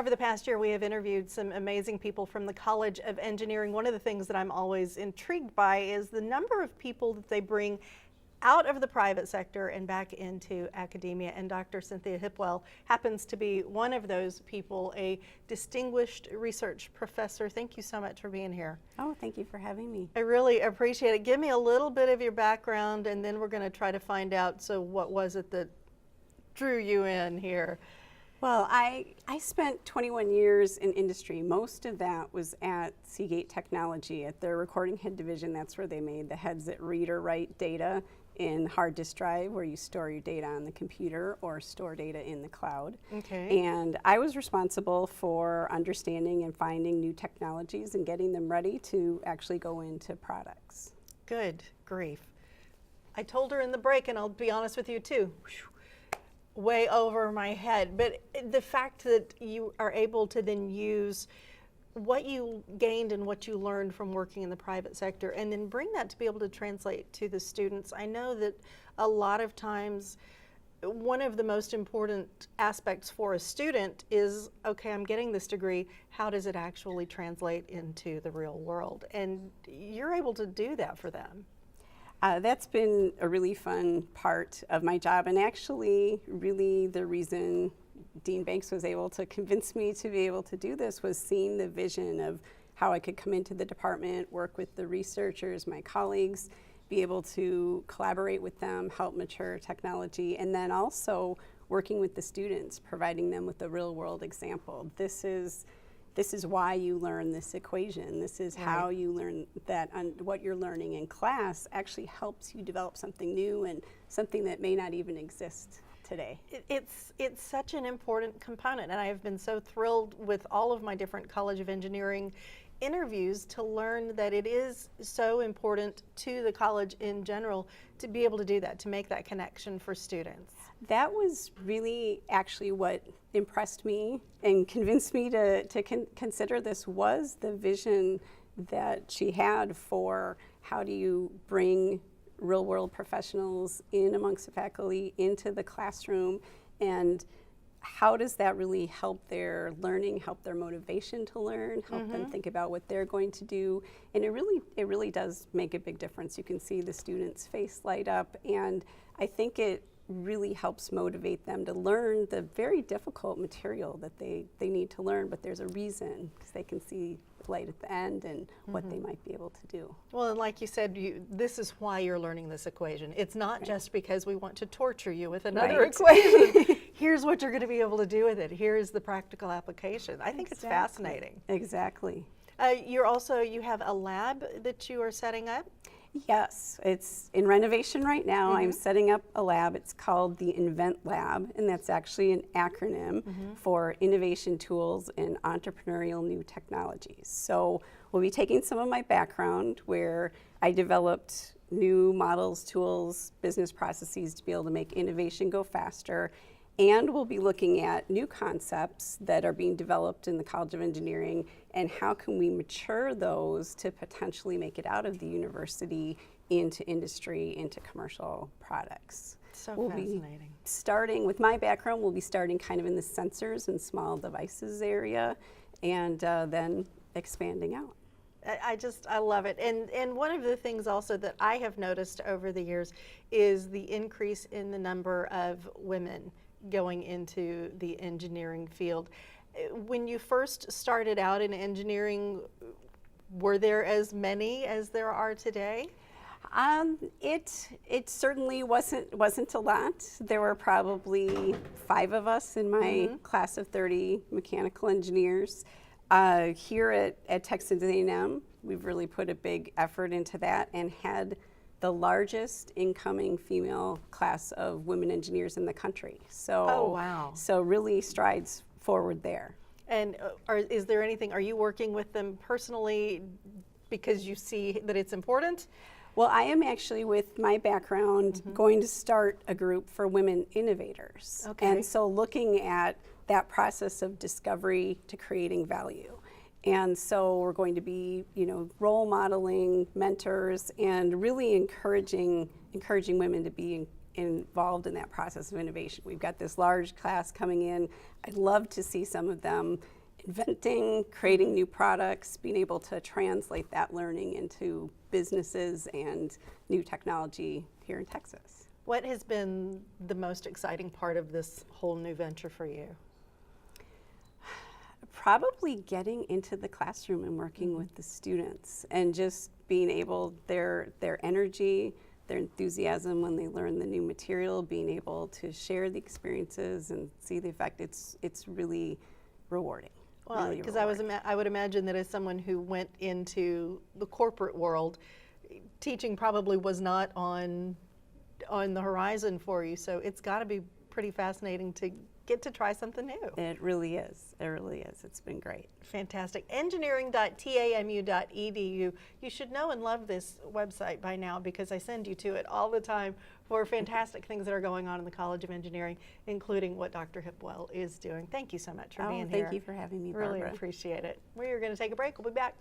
Over the past year, we have interviewed some amazing people from the College of Engineering. One of the things that I'm always intrigued by is the number of people that they bring out of the private sector and back into academia. And Dr. Cynthia Hipwell happens to be one of those people, a distinguished research professor. Thank you so much for being here. Oh, thank you for having me. I really appreciate it. Give me a little bit of your background, and then we're going to try to find out, so what was it that drew you in here? Well, I spent 21 years in industry. Most of that was at Seagate Technology at their recording head division. That's where they made the heads that read or write data in hard disk drive, where you store your data on the computer or store data in the cloud. Okay. And I was responsible for understanding and finding new technologies and getting them ready to actually go into products. Good grief. I told her in the break, and I'll be honest with you too, way over my head, but the fact that you are able to then use what you gained and what you learned from working in the private sector and then bring that to be able to translate to the students. I know that a lot of times one of the most important aspects for a student is, okay, I'm getting this degree, how does it actually translate into the real world? And you're able to do that for them. That's been a really fun part of my job, and actually really the reason Dean Banks was able to convince me to be able to do this was seeing the vision of how I could come into the department, work with the researchers, my colleagues, be able to collaborate with them, help mature technology, and then also working with the students, providing them with a real world example. This is why you learn this equation. This is how you learn that what you're learning in class actually helps you develop something new and something that may not even exist today. It's such an important component, and I have been so thrilled with all of my different College of Engineering interviews to learn that it is so important to the college in general to be able to do that, to make that connection for students. That was really actually what impressed me and convinced me to consider this, was the vision that she had for how do you bring real world professionals in amongst the faculty into the classroom, and how does that really help their learning, help their motivation to learn, help them think about what they're going to do. And it really does make a big difference. You can see the students' face light up, and I think it really helps motivate them to learn the very difficult material that they need to learn, but there's a reason, because they can see light at the end and what they might be able to do. Well, and like you said, this is why you're learning this equation. It's not just because we want to torture you with another equation. Here's what you're going to be able to do with it. Here's the practical application. I think it's fascinating. Exactly. You have a lab that you are setting up? Yes, it's in renovation right now. I'm setting up a lab. It's called the Invent Lab, and that's actually an acronym for Innovation Tools and Entrepreneurial New Technologies. So we'll be taking some of my background where I developed new models, tools, business processes to be able to make innovation go faster, and we'll be looking at new concepts that are being developed in the College of Engineering and how can we mature those to potentially make it out of the university into industry, into commercial products. So we'll fascinating. Be starting with my background, we'll be starting kind of in the sensors and small devices area, and then expanding out. I love it. And one of the things also that I have noticed over the years is the increase in the number of women going into the engineering field. When you first started out in engineering, were there as many as there are today? It certainly wasn't a lot. There were probably 5 of us in my class of 30 mechanical engineers. Here at Texas A&M, we've really put a big effort into that and had the largest incoming female class of women engineers in the country. So, oh, wow. So really strides forward there. And is there anything, are you working with them personally because you see that it's important? Well, I am actually, with my background, going to start a group for women innovators. Okay. And so looking at that process of discovery to creating value. And so we're going to be, role modeling, mentors, and really encouraging women to be involved in that process of innovation. We've got this large class coming in. I'd love to see some of them inventing, creating new products, being able to translate that learning into businesses and new technology here in Texas. What has been the most exciting part of this whole new venture for you? Probably getting into the classroom and working with the students and just being able, their energy, their enthusiasm when they learn the new material, being able to share the experiences and see the effect, it's really rewarding. Well, because I would imagine that as someone who went into the corporate world, teaching probably was not on the horizon for you. So it's got to be pretty fascinating to get to try something new. It really is. It really is. It's been great. Fantastic. Engineering.tamu.edu. You should know and love this website by now because I send you to it all the time for fantastic things that are going on in the College of Engineering, including what Dr. Hipwell is doing. Thank you so much for being here. Thank you for having me, Barbara. Really appreciate it. We are going to take a break. We'll be back.